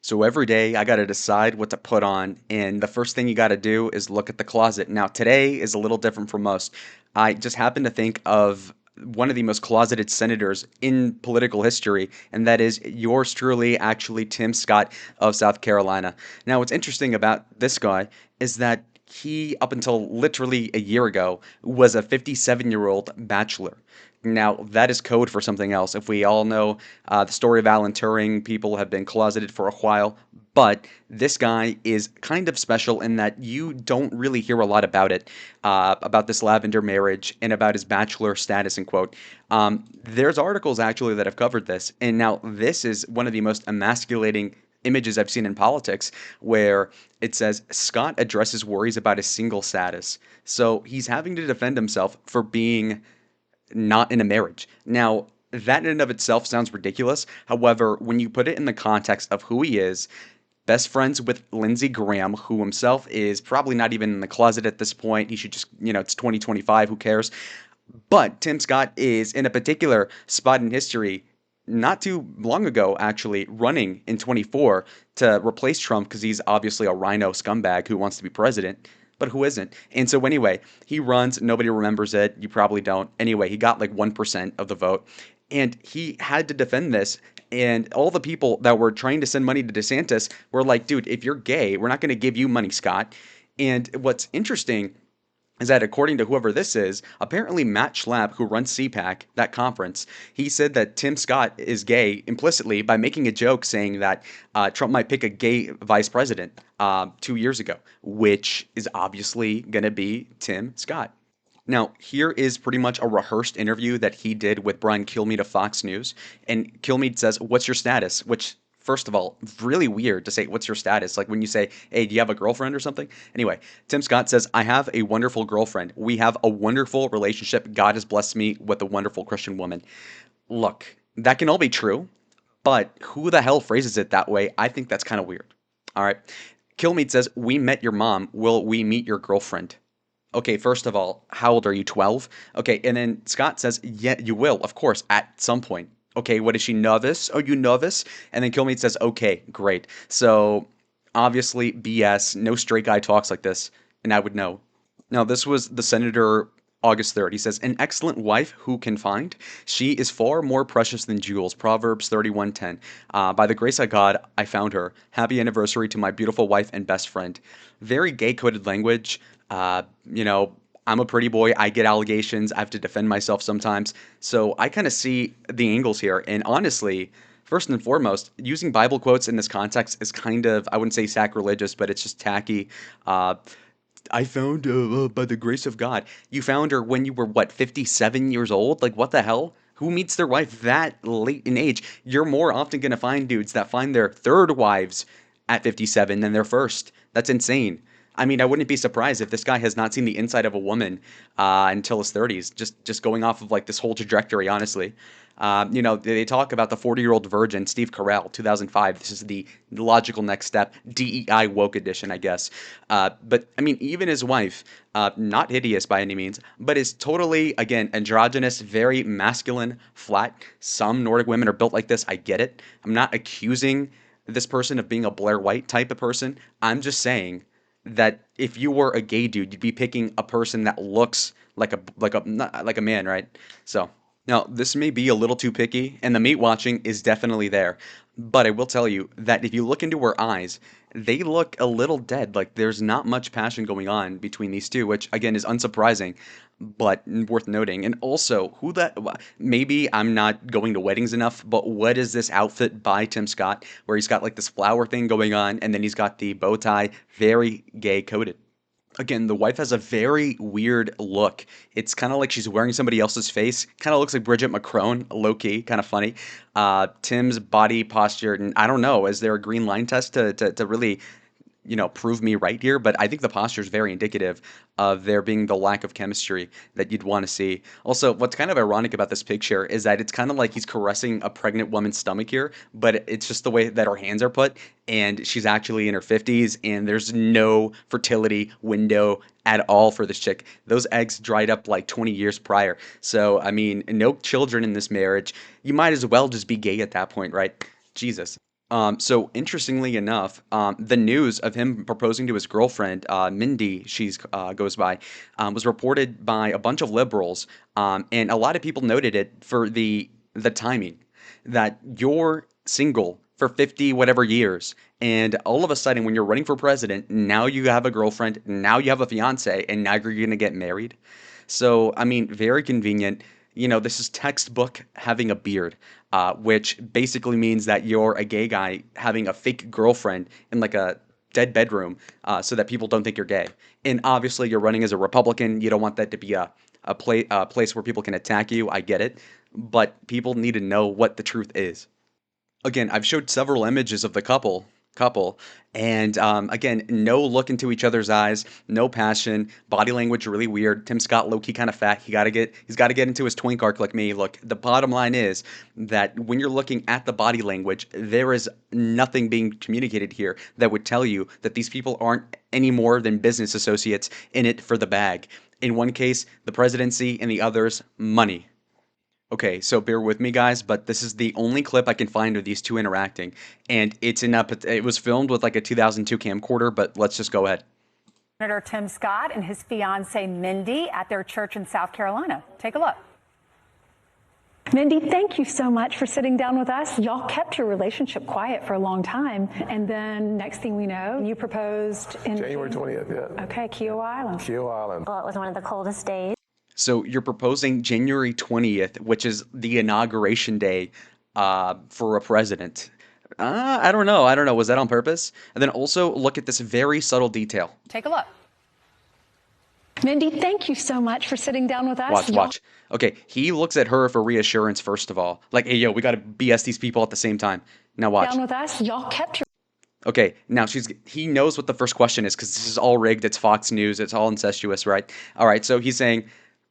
So every day I got to decide what to put on, and the first thing you got to do is look at the closet. Now, today is a little different from most. I just happened to think of one of the most closeted senators in political history, and that is yours truly, actually, Tim Scott of South Carolina. Now, what's interesting about this guy is that he, up until literally a year ago, was a 57-year-old bachelor. Now, that is code for something else. If we all know the story of Alan Turing, people have been closeted for a while, but this guy is kind of special in that you don't really hear a lot about it, about this lavender marriage and about his bachelor status, and quote. There's articles actually that have covered this, and now this is one of the most emasculating images I've seen in politics, where it says Scott addresses worries about his single status. So he's having to defend himself for being not in a marriage. Now, that in and of itself sounds ridiculous. However, when you put it in the context of who he is, best friends with Lindsey Graham, who himself is probably not even in the closet at this point. He should just, it's 2025, who cares? But Tim Scott is in a particular spot in history not too long ago, actually, running in 24 to replace Trump because he's obviously a rhino scumbag who wants to be president, but who isn't. And so, anyway, he runs, nobody remembers it. You probably don't. Anyway, he got like 1% of the vote, and he had to defend this. And all the people that were trying to send money to DeSantis were like, dude, if you're gay, we're not going to give you money, Scott. And what's interesting is that according to whoever this is, apparently Matt Schlapp, who runs CPAC, that conference, he said that Tim Scott is gay implicitly by making a joke saying that Trump might pick a gay vice president 2 years ago, which is obviously going to be Tim Scott. Now, here is pretty much a rehearsed interview that he did with Brian Kilmeade of Fox News. And Kilmeade says, "What's your status?" Which, first of all, really weird to say, "What's your status?" Like when you say, "Hey, do you have a girlfriend or something?" Anyway, Tim Scott says, "I have a wonderful girlfriend. We have a wonderful relationship. God has blessed me with a wonderful Christian woman." Look, that can all be true, but who the hell phrases it that way? I think that's kind of weird. All right. Kilmeade says, "We met your mom. Will we meet your girlfriend?" Okay, first of all, how old are you? 12? Okay, and then Scott says, yeah, you will, of course, at some point. Okay, what is she, novice? Are you novice? And then Kilmeade says, okay, great. So, obviously, BS. No straight guy talks like this, and I would know. Now, this was the senator August 3rd. He says, "An excellent wife who can find? She is far more precious than jewels." Proverbs 31:10. By the grace of God, I found her. Happy anniversary to my beautiful wife and best friend. Very gay coded language. Uh, you know, I'm a pretty boy. I get allegations. I have to defend myself sometimes. So I kind of see the angles here. And honestly, first and foremost, using Bible quotes in this context is kind of, I wouldn't say sacrilegious, but it's just tacky. Uh, I found by the grace of God. You found her when you were what, 57 years old? Like what the hell? Who meets their wife that late in age? You're more often going to find dudes that find their third wives at 57 than their first. That's insane. I mean, I wouldn't be surprised if this guy has not seen the inside of a woman until his 30s. Just going off of like this whole trajectory, honestly. They talk about the 40-year-old virgin, Steve Carell, 2005. This is the logical next step, DEI woke edition, I guess. But I mean, even his wife, not hideous by any means, but is totally, again, androgynous, very masculine, flat. Some Nordic women are built like this. I get it. I'm not accusing this person of being a Blair White type of person. I'm just saying that if you were a gay dude, you'd be picking a person that looks not like a man, right? So now this may be a little too picky, and the meat watching is definitely there. But I will tell you that if you look into her eyes, they look a little dead. Like there's not much passion going on between these two, which again is unsurprising, but worth noting. And also, maybe I'm not going to weddings enough, but what is this outfit by Tim Scott where he's got like this flower thing going on and then he's got the bow tie, very gay coded. Again, the wife has a very weird look. It's kind of like she's wearing somebody else's face. Kind of looks like Bridget McCrone, low key, kind of funny. Tim's body posture, and I don't know, is there a green line test to really prove me right here, but I think the posture is very indicative of there being the lack of chemistry that you'd want to see. Also, what's kind of ironic about this picture is that it's kind of like he's caressing a pregnant woman's stomach here, but it's just the way that her hands are put, and she's actually in her 50s, and there's no fertility window at all for this chick. Those eggs dried up like 20 years prior. So, I mean, no children in this marriage. You might as well just be gay at that point, right? Jesus. So interestingly enough, the news of him proposing to his girlfriend, Mindy, she's goes by, was reported by a bunch of liberals, and a lot of people noted it for the timing that you're single for 50 whatever years, and all of a sudden when you're running for president, now you have a girlfriend, now you have a fiance, and now you're gonna get married. So I mean, very convenient. This is textbook having a beard, which basically means that you're a gay guy having a fake girlfriend in like a dead bedroom, so that people don't think you're gay. And obviously, you're running as a Republican. You don't want that to be a place where people can attack you. I get it. But people need to know what the truth is. Again, I've showed several images of the couple, and again, no look into each other's eyes, no passion, body language really weird. Tim Scott low key kind of fat. He's got to get into his twink arc like me. Look, the bottom line is that when you're looking at the body language, there is nothing being communicated here that would tell you that these people aren't any more than business associates in it for the bag. In one case, the presidency, in the others, money. Okay, so bear with me, guys, but this is the only clip I can find of these two interacting, and it was filmed with like a 2002 camcorder, but let's just go ahead. Senator Tim Scott and his fiancee Mindy at their church in South Carolina. Take a look. Mindy, thank you so much for sitting down with us. Y'all kept your relationship quiet for a long time, and then next thing we know, you proposed in January 20th, yeah. Okay, Kiowa Island. Kiowa Island. Well, it was one of the coldest days. So you're proposing January 20th, which is the inauguration day for a president. I don't know. I don't know. Was that on purpose? And then also look at this very subtle detail. Take a look. Mindy, thank you so much for sitting down with us. Watch. Okay, he looks at her for reassurance first of all. Like, hey, yo, we got to BS these people at the same time. Now watch. Down with us. Y'all kept your Okay, now he knows what the first question is because this is all rigged. It's Fox News. It's all incestuous, right? All right, so he's saying,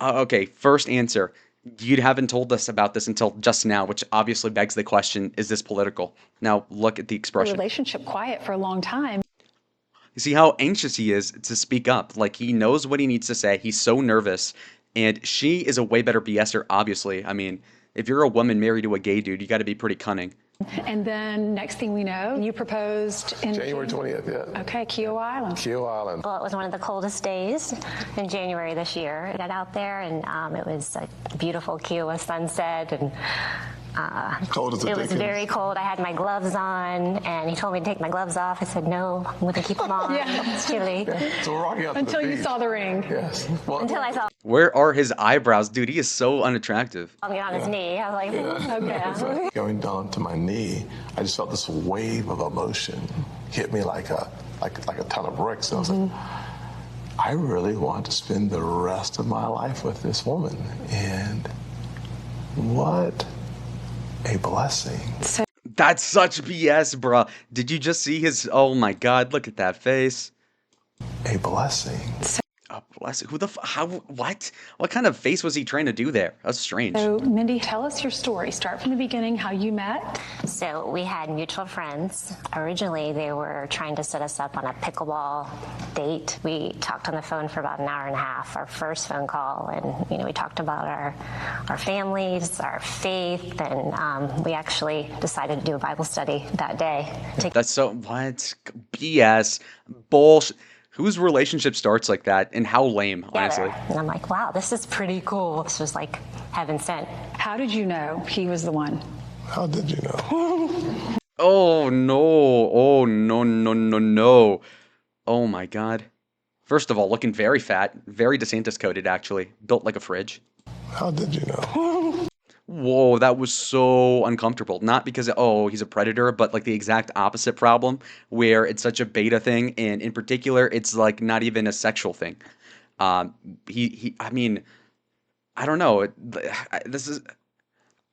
okay, first answer. You haven't told us about this until just now, which obviously begs the question, is this political? Now look at the expression. relationship quiet for a long time. You see how anxious he is to speak up. Like he knows what he needs to say. He's so nervous. And she is a way better BSer, obviously. I mean, if you're a woman married to a gay dude, you got to be pretty cunning. And then next thing we know, you proposed in January 20th, yeah. Okay, Kiowa Island. Kiowa Island. Well, it was one of the coldest days in January this year. I got out there, and it was a beautiful Kiowa sunset, and Cold as a it was Dickens. very cold. I had my gloves on, and he told me to take my gloves off. I said, no, I'm going to keep them on. Yeah. It's chilly. So we're walking out to Until the you beach. saw the ring. Yes. Well, Until I saw Where are his eyebrows? Dude, he is so unattractive. him on his knee. I was like, okay. going down to my knee, I just felt this wave of emotion hit me like a ton of bricks. And I was like, I really want to spend the rest of my life with this woman. And what a blessing. That's such BS, bruh. Did you just see his... Oh my god, look at that face. A blessing. Oh, bless it. Who the... How... What? What kind of face was he trying to do there? That's strange. So, Mindy, tell us your story. Start from the beginning, how you met. So we had mutual friends. Originally, they were trying to set us up on a pickleball date. We talked on the phone for about an hour and a half, our first phone call, and we talked about our families, our faith, and we actually decided to do a Bible study that day. That's so... What? BS. Bullshit. Whose relationship starts like that, and how lame, honestly. And I'm like, wow, this is pretty cool. This was like heaven sent. How did you know he was the one? How did you know? Oh no. Oh no, no, no, no. Oh my god. First of all, looking very fat. Very DeSantis coated, actually. Built like a fridge. How did you know? Whoa, that was so uncomfortable. Not because, oh, he's a predator, but like the exact opposite problem where it's such a beta thing. And in particular, it's like not even a sexual thing. I mean, I don't know.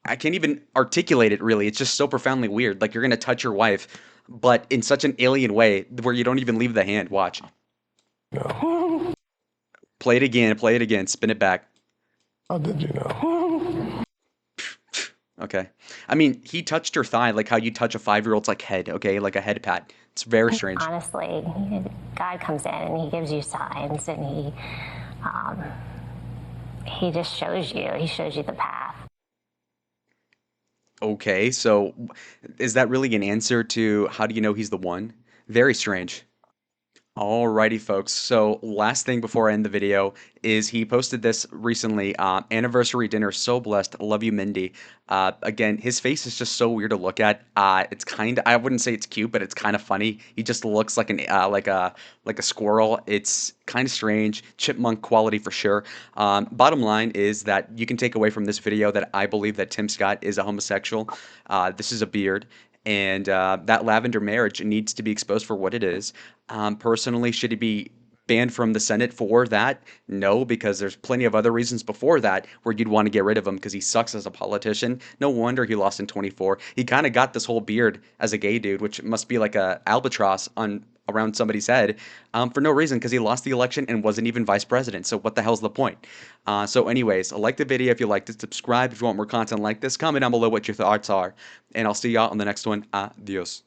I can't even articulate it really. It's just so profoundly weird. Like you're going to touch your wife, but in such an alien way where you don't even leave the hand. Watch. No. Play it again, spin it back. How did you know? Okay. I mean, he touched her thigh like how you touch a 5-year-old's like head, okay? Like a head pat. It's very strange. Honestly, God comes in and he gives you signs, and he just shows you. He shows you the path. Okay, so is that really an answer to how do you know he's the one? Very strange. Alrighty, folks. So, last thing before I end the video is he posted this recently. Anniversary dinner, so blessed. Love you, Mindy. Again, his face is just so weird to look at. It's kind of, I wouldn't say it's cute, but it's kind of funny. He just looks like an like a squirrel. It's kind of strange, chipmunk quality for sure. Bottom line is that you can take away from this video that I believe that Tim Scott is a homosexual. This is a beard. And that lavender marriage needs to be exposed for what it is. Personally, should he be banned from the Senate for that? No, because there's plenty of other reasons before that where you'd want to get rid of him because he sucks as a politician. No wonder he lost in 24. He kind of got this whole beard as a gay dude, which must be like a albatross on around somebody's head for no reason because he lost the election and wasn't even vice president. So what the hell's the point? So anyways, like the video if you liked it, subscribe if you want more content like this, comment down below what your thoughts are, and I'll see y'all on the next one. Adios.